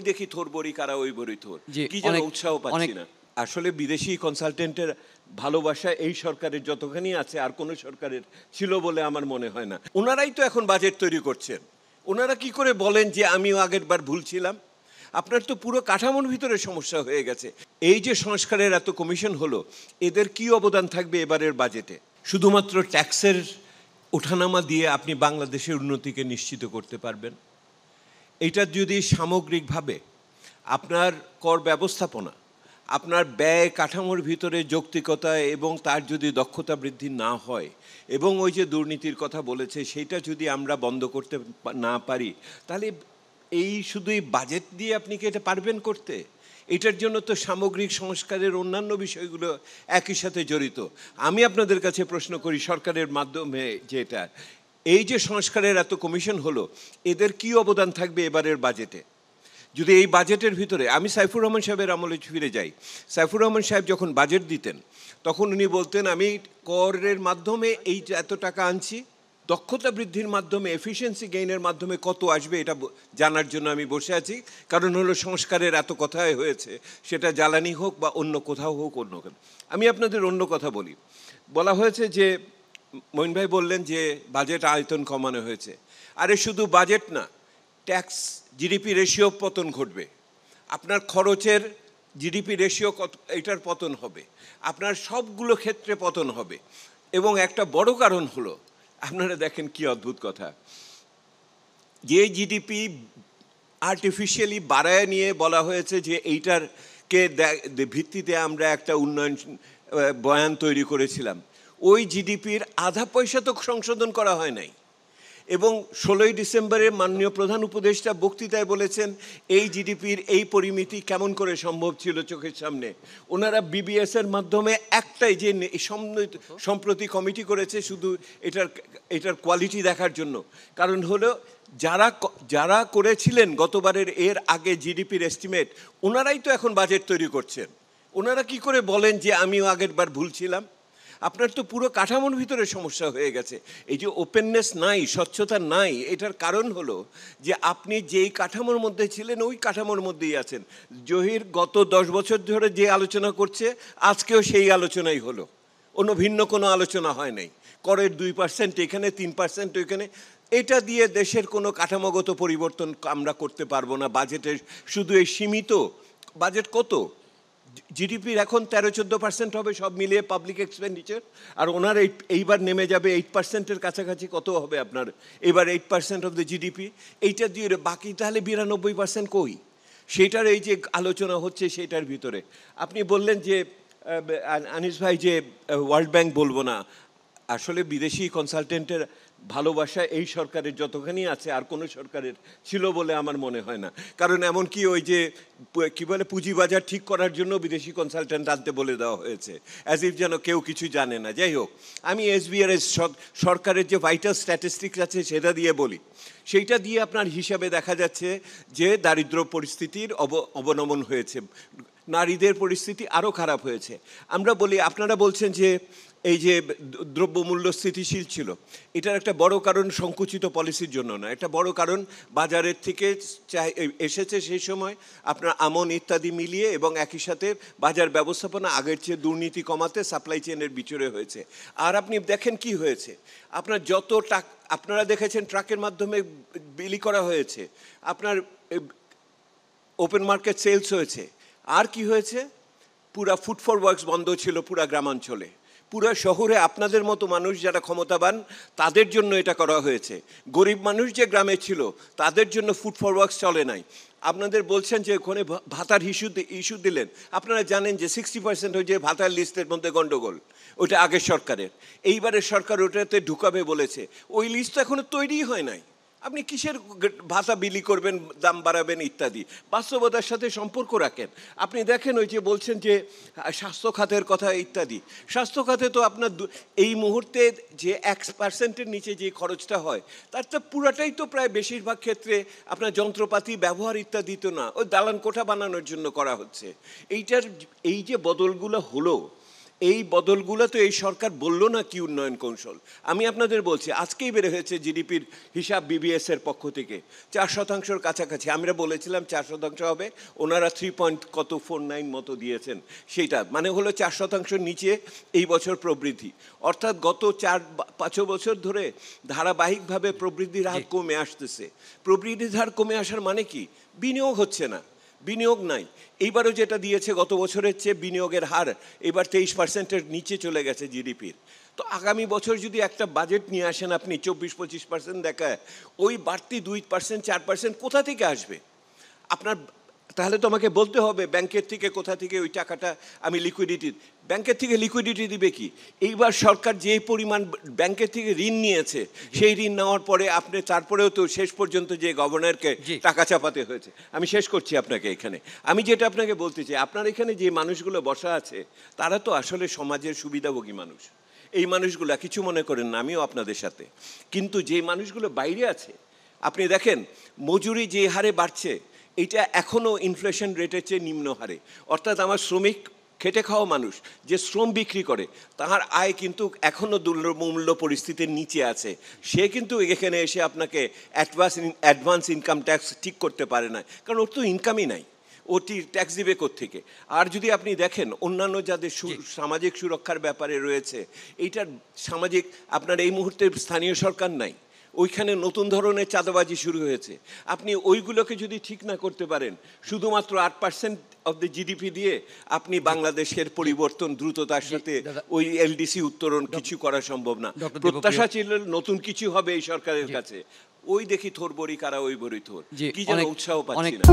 দেখি থোর বড়ি কারা ওই বড়ি থোর, জি, কি যেন উৎসাহ পাচ্ছি না। আসলে বিদেশি কনসালটেন্টের ভালোবাসা এই সরকারের যতখানি আছে আর কোনো সরকারের ছিল বলে আমার মনে হয় না। ওনারাই তো এখন বাজেট তৈরি করছেন, ওনারা কি করে বলেন যে আমিও আগের বার ভুল ছিলাম? আপনার তো পুরো কাঠামোর ভিতরে সমস্যা হয়ে গেছে। এই যে সংস্কারের এত কমিশন হলো, এদের কি অবদান থাকবে এবারের বাজেটে? শুধুমাত্র ট্যাক্সের ওঠানামা দিয়ে আপনি বাংলাদেশের উন্নতিকে নিশ্চিত করতে পারবেন? এটা যদি সামগ্রিকভাবে আপনার কর ব্যবস্থাপনা, আপনার ব্যয় কাঠামোর ভিতরে যৌক্তিকতা এবং তার যদি দক্ষতা বৃদ্ধি না হয়, এবং ওই যে দুর্নীতির কথা বলেছে সেইটা যদি আমরা বন্ধ করতে না পারি, তাহলে এই শুধুই বাজেট দিয়ে আপনি কি এটা পারবেন করতে? এটার জন্য তো সামগ্রিক সংস্কারের অন্যান্য বিষয়গুলো একই সাথে জড়িত। আমি আপনাদের কাছে প্রশ্ন করি, সরকারের মাধ্যমে যেটা এই যে সংস্কারের এত কমিশন হলো, এদের কি অবদান থাকবে এবারের বাজেটে? যদি এই বাজেটের ভিতরে আমি সাইফুর রহমান সাহেবের আমলে ফিরে যাই, সাইফুর রহমান সাহেব যখন বাজেট দিতেন তখন উনি বলতেন আমি করের মাধ্যমে এই এত টাকা আনছি, দক্ষতা বৃদ্ধির মাধ্যমে এফিসিয়েন্সি গেইনের মাধ্যমে কত আসবে এটা জানার জন্য আমি বসে আছি। কারণ হলো সংস্কারের এত কথাই হয়েছে, সেটা জ্বালানি হোক বা অন্য কোথাও হোক, অন্য আমি আপনাদের অন্য কথা বলি। বলা হয়েছে যে মঈন ভাই বললেন যে বাজেট আয়তন কমানো হয়েছে। আরে শুধু বাজেট না, ট্যাক্স জিডিপি রেশিও পতন ঘটবে, আপনার খরচের জিডিপি রেশিও কত এটার পতন হবে, আপনার সবগুলো ক্ষেত্রে পতন হবে। এবং একটা বড় কারণ হলো, আপনারা দেখেন কি অদ্ভুত কথা, যে জিডিপি আর্টিফিশিয়ালি বাড়ায় নিয়ে বলা হয়েছে যে এইটারকে ভিত্তিতে আমরা একটা উন্নয়ন বয়ান তৈরি করেছিলাম, ওই জিডিপির আধা পয়সা তো সংশোধন করা হয় নাই। এবং 16ই ডিসেম্বরে মাননীয় প্রধান উপদেষ্টা বক্তৃতায় বলেছেন এই জিডিপির এই পরিমিতি কেমন করে সম্ভব ছিল চোখের সামনে। ওনারা বিবিএসের মাধ্যমে একটাই যে সম্প্রতি কমিটি করেছে শুধু এটার কোয়ালিটি দেখার জন্য। কারণ হলো যারা করেছিলেন গতবারের এর আগে জিডিপির এস্টিমেট, ওনারাই তো এখন বাজেট তৈরি করছেন। ওনারা কি করে বলেন যে আমিও আগের বার ভুল ছিলাম? আপনার তো পুরো কাঠামোর ভিতরে সমস্যা হয়ে গেছে। এই যে ওপেননেস নাই, স্বচ্ছতা নাই, এটার কারণ হলো যে আপনি যেই কাঠামোর মধ্যে ছিলেন ওই কাঠামোর মধ্যেই আছেন। জহির গত 10 বছর ধরে যে আলোচনা করছে আজকেও সেই আলোচনাই হলো, অন্য ভিন্ন কোনো আলোচনা হয় নাই। করের 2% এখানে, 3% ওইখানে, এটা দিয়ে দেশের কোনো কাঠামোগত পরিবর্তন আমরা করতে পারবো না। বাজেটের শুধু এই সীমিত বাজেট কত, জিডিপির এখন 13-14% হবে সব মিলিয়ে পাবলিক এক্সপেন্ডিচার, আর ওনার এইবার নেমে যাবে 8%-এর কাছাকাছি। কত হবে আপনার এবার 8% অফ দ্য জিডিপি? এইটা দিয়ে বাকি তাহলে 92% কই? সেটার এই যে আলোচনা হচ্ছে সেটার ভিতরে আপনি বললেন যে আনিস ভাই যে ওয়ার্ল্ড ব্যাংক বলবো না, আসলে বিদেশি কনসালটেন্টের ভালোবাসা এই সরকারের যতখানি আছে আর কোনো সরকারের ছিল বলে আমার মনে হয় না। কারণ এমনকি ওই যে কী বলে পুঁজিবাজার ঠিক করার জন্য বিদেশি কনসালটেন্ট আনতে বলে দেওয়া হয়েছে, অ্যাজ ইফ যেন কেউ কিছু জানে না। যাই হোক, আমি এসবিআর সরকারের যে ভাইটাল স্ট্যাটিস্টিক্স আছে সেটা দিয়ে বলি, সেইটা দিয়ে আপনার হিসাবে দেখা যাচ্ছে যে দারিদ্র পরিস্থিতির অবনমন হয়েছে, নারীদের পরিস্থিতি আরও খারাপ হয়েছে। আমরা বলি, আপনারা বলছেন যে এই যে দ্রব্যমূল্য স্থিতিশীল ছিল, এটার একটা বড় কারণ সংকুচিত পলিসির জন্য না, একটা বড় কারণ বাজারের থেকে এসেছে সেই সময় আপনার আমন ইত্যাদি মিলিয়ে, এবং একই সাথে বাজার ব্যবস্থাপনা আগের চেয়ে দুর্নীতি কমাতে সাপ্লাই চেনের বিচরে হয়েছে। আর আপনি দেখেন কি হয়েছে, আপনার যত আপনারা দেখেছেন ট্রাকের মাধ্যমে বিলি করা হয়েছে, আপনার ওপেন মার্কেট সেলস হয়েছে। আর কি হয়েছে, পুরা ফুড ফর ওয়ার্কস বন্ধ ছিল পুরা গ্রামাঞ্চলে, পুরা শহরে আপনাদের মতো মানুষ যারা ক্ষমতাবান তাদের জন্য এটা করা হয়েছে। গরিব মানুষ যে গ্রামে ছিল তাদের জন্য ফুড ফর ওয়ার্কস চলে নাই। আপনাদের বলছেন যে ওখানে ভাতার ইস্যু দিলেন, আপনারা জানেন যে 60% ওই যে ভাতার লিস্টের মধ্যে গণ্ডগোল, ওটা আগের সরকারের। এইবারের সরকার ওটাতে ঢুকাবে বলেছে, ওই লিস্ট তো এখনো তৈরিই হয় নাই। আপনি কিসের ভাতা বিলি করবেন, দাম বাড়াবেন ইত্যাদি, বাস্তবতার সাথে সম্পর্ক রাখেন। আপনি দেখেন ওই যে বলছেন যে স্বাস্থ্য খাতের কথা ইত্যাদি, স্বাস্থ্য খাতে তো আপনার এই মুহূর্তে যে 1%-এর নিচে যে খরচটা হয় তার তো পুরাটাই তো প্রায় বেশিরভাগ ক্ষেত্রে আপনার যন্ত্রপাতি ব্যবহার ইত্যাদি তো না, ওই দালান কোঠা বানানোর জন্য করা হচ্ছে। এই যে বদলগুলো হলো, এই বদলগুলো তো এই সরকার বললো না কি উন্নয়ন কৌশল। আমি আপনাদের বলছি, আজকেই বের হয়েছে জিডিপির হিসাব বিবিএস এর পক্ষ থেকে 4%-র কাছাকাছি। আমরা বলেছিলাম 4% হবে, ওনারা 3.49 মতো দিয়েছেন। সেইটা মানে হলো 4%-র নিচে এই বছর প্রবৃদ্ধি, অর্থাৎ গত 4-5 বছর ধরে ধারাবাহিকভাবে প্রবৃদ্ধির হার কমে আসতেছে। প্রবৃদ্ধির হার কমে আসার মানে কি? বিনিয়োগ হচ্ছে না, বিনিয়োগ নাই। এইবারও যেটা দিয়েছে গত বছরের চেয়ে বিনিয়োগের হার এবার 23%-এর নিচে চলে গেছে জিডিপির। তো আগামী বছর যদি একটা বাজেট নিয়ে আসেন আপনি 24-25% দেখায়, ওই বাড়তি 2%-4% কোথা থেকে আসবে আপনার? তাহলে তো আমাকে বলতে হবে ব্যাংকের থেকে কোথা থেকে ওই টাকাটা আমি লিকুইডিটি, ব্যাংকের থেকে লিকুইডিটি দিবে কি? এইবার সরকার যে পরিমাণ ব্যাংকের থেকে ঋণ নিয়েছে, সেই ঋণ নেওয়ার পরে আপনি তারপরেও তো শেষ পর্যন্ত যে গভর্নরকে টাকা চাপাতে হয়েছে। আমি শেষ করছি আপনাকে এখানে, আমি যেটা আপনাকে বলতে চাই, আপনার এখানে যে মানুষগুলো বসা আছে তারা তো আসলে সমাজের সুবিধাভোগী মানুষ। এই মানুষগুলো কিছু মনে করেন না, আমিও আপনাদের সাথে। কিন্তু যে মানুষগুলো বাইরে আছে, আপনি দেখেন মজুরি যে হারে বাড়ছে, এটা এখনও ইনফ্লেশন রেটের চেয়ে নিম্ন হারে। অর্থাৎ আমার শ্রমিক, খেটে খাওয়া মানুষ যে শ্রম বিক্রি করে, তাহার আয় কিন্তু এখনও দুর্মূল্য পরিস্থিতির নিচে আছে। সে কিন্তু এখানে এসে আপনাকে অ্যাডভান্স ইনকাম ট্যাক্স ঠিক করতে পারে না, কারণ ওর তো ইনকামই নাই, ওটি ট্যাক্স দিবে কোত্থেকে? আর যদি আপনি দেখেন অন্যান্য যাদের সামাজিক সুরক্ষার ব্যাপারে রয়েছে, এইটার সামাজিক আপনার এই মুহূর্তে স্থানীয় সরকার নাই, ওইখানে নতুন ধরনের চাঁদাবাজি শুরু হয়েছে। আপনি ওইগুলোকে যদি ঠিক না করতে পারেন, শুধুমাত্র 8% অফ দ্য জিডিপি দিয়ে আপনি বাংলাদেশের পরিবর্তন দ্রুততার সাথে ওই এলডিসি উত্তরণ কিছু করা সম্ভব না। প্রত্যাশা ছিল নতুন কিছু হবে এই সরকারের কাছে, ওই দেখি থোর বড়ি কারা ওই বড়ি থোর, কি যেন উৎসাহ পাচ্ছি না।